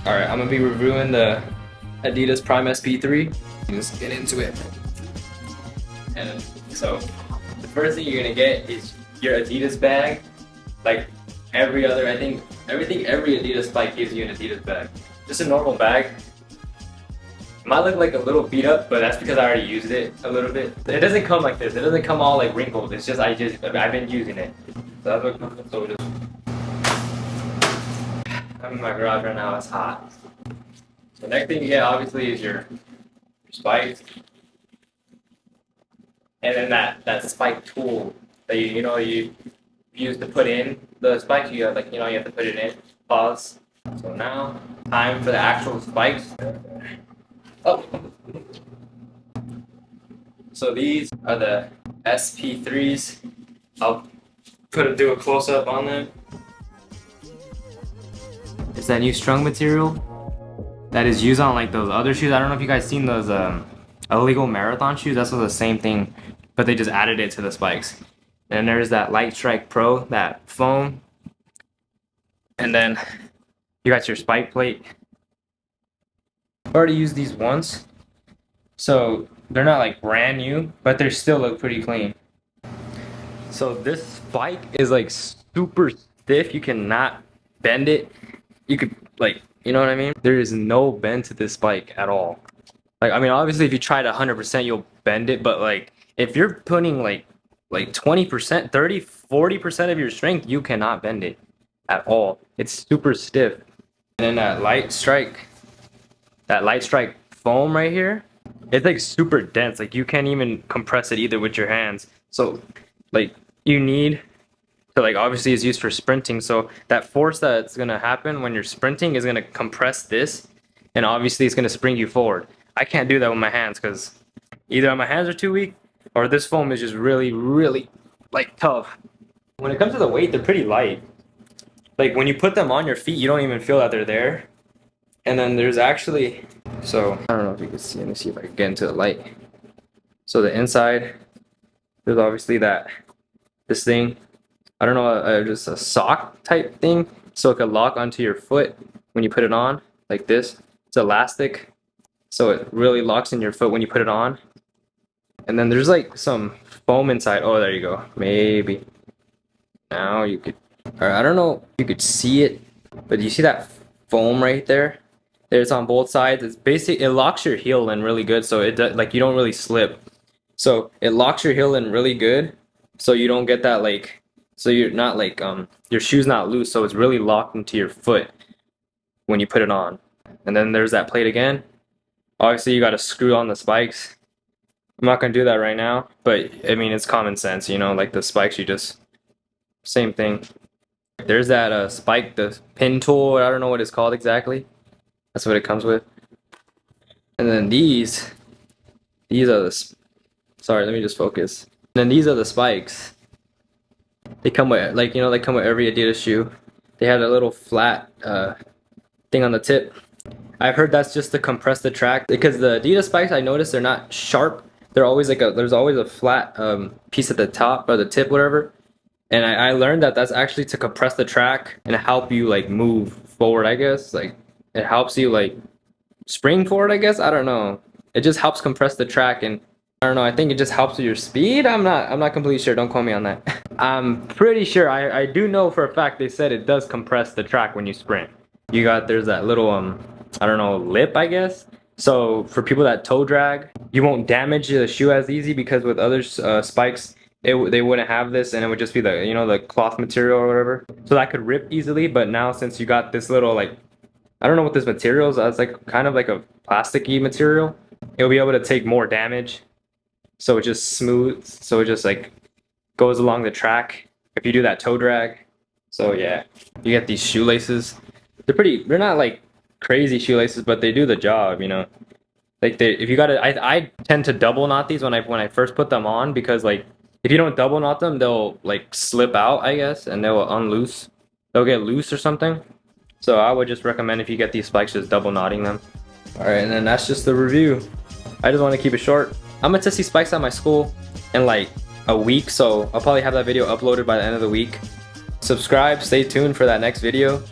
Alright, I'm gonna be reviewing the Adidas Prime SP3. Let's get into it. And so, the first thing you're gonna get is your Adidas bag. Like every other, I think, every Adidas spike gives you an Adidas bag. Just a normal bag. It might look like a little beat up, but that's because I already used it a little bit. It doesn't come like this. It doesn't come all like wrinkled. It's just I've been using it. So that's what comes. So just I'm in my garage right now. It's hot. The next thing you get obviously is your spikes, and then that spike tool that you use to put in the spikes. You have you have to put it in. Pause. So now time for the actual spikes. Oh. So these are the SP3s. I'll do a close up on them. It's that new strung material that is used on like those other shoes. I don't know if you guys seen those illegal marathon shoes. That's the same thing, but they just added it to the spikes. And there's that Light Strike Pro, that foam. And then you got your spike plate. I've already used these once, so they're not like brand new, but they still look pretty clean. So this spike is like super stiff. You cannot bend it. You could you know what I mean? There is no bend to this spike at all. Like, I mean, obviously if you try it 100%, you'll bend it, but like if you're putting like 20%, 30, 40% of your strength, you cannot bend it at all. It's super stiff. And then that Light Strike foam right here, it's like super dense. Like you can't even compress it either with your hands. So like you need to obviously it's used for sprinting, so that force that's gonna happen when you're sprinting is gonna compress this, and obviously it's gonna spring you forward. I can't do that with my hands because either my hands are too weak or this foam is just really tough. When it comes to the weight, they're pretty light. Like when you put them on your feet, you don't even feel that they're there. And then there's actually, so I don't know if you can see. Let me see if I can get into the light. So the inside, there's obviously this thing. I don't know, just a sock type thing, so it could lock onto your foot when you put it on, like this. It's elastic, so it really locks in your foot when you put it on. And then there's like some foam inside. Oh, there you go. Maybe now you could. Or I don't know if you could see it, but you see that foam right there? There's on both sides. It's basically, it locks your heel in really good, so it you don't really slip. So it locks your heel in really good, so you don't get that so you're not your shoe's not loose, so it's really locked into your foot when you put it on. And then there's that plate again. Obviously you got to screw on the spikes. I'm not gonna do that right now, but I mean it's common sense, like the spikes, you just same thing. There's that spike, the pin tool, I don't know what it's called exactly. That's what it comes with. And then these are the, sorry, let me just focus. And then these are the spikes. They come with they come with every Adidas shoe. They have a little flat thing on the tip. I've heard that's just to compress the track, because the Adidas spikes, I noticed they're not sharp. They're always there's always a flat piece at the top or the tip, whatever. And I learned that that's actually to compress the track and help you move forward, I guess. It helps you spring forward, I guess. I don't know. It just helps compress the track, and I don't know, I think it just helps with your speed. I'm not completely sure, don't quote me on that. I'm pretty sure, I do know for a fact they said it does compress the track when you sprint. There's that little I don't know, lip, I guess. So for people that toe drag, you won't damage the shoe as easy, because with other spikes, they wouldn't have this, and it would just be the cloth material or whatever. So that could rip easily, but now since you got this little I don't know what this material is, it's kind of like a plasticky material, it'll be able to take more damage. So it just smooths, so it just goes along the track if you do that toe drag. So yeah, you get these shoelaces. They're not crazy shoelaces, but they do the job, if you gotta, I tend to double knot these when I first put them on, because if you don't double knot them, they'll slip out, I guess, and they'll unloose. They'll get loose or something. So I would just recommend, if you get these spikes, just double knotting them. All right, and then that's just the review. I just want to keep it short. I'm gonna test these spikes at my school in a week, so I'll probably have that video uploaded by the end of the week. Subscribe, stay tuned for that next video.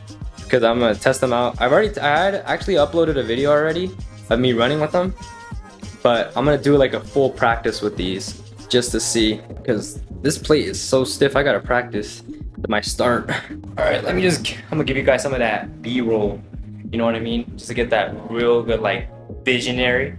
because I'm gonna test them out. I had actually uploaded a video already of me running with them, but I'm gonna do like a full practice with these just to see, because this plate is so stiff. I gotta practice my start. All right, I'm gonna give you guys some of that B-roll. You know what I mean? Just to get that real good like visionary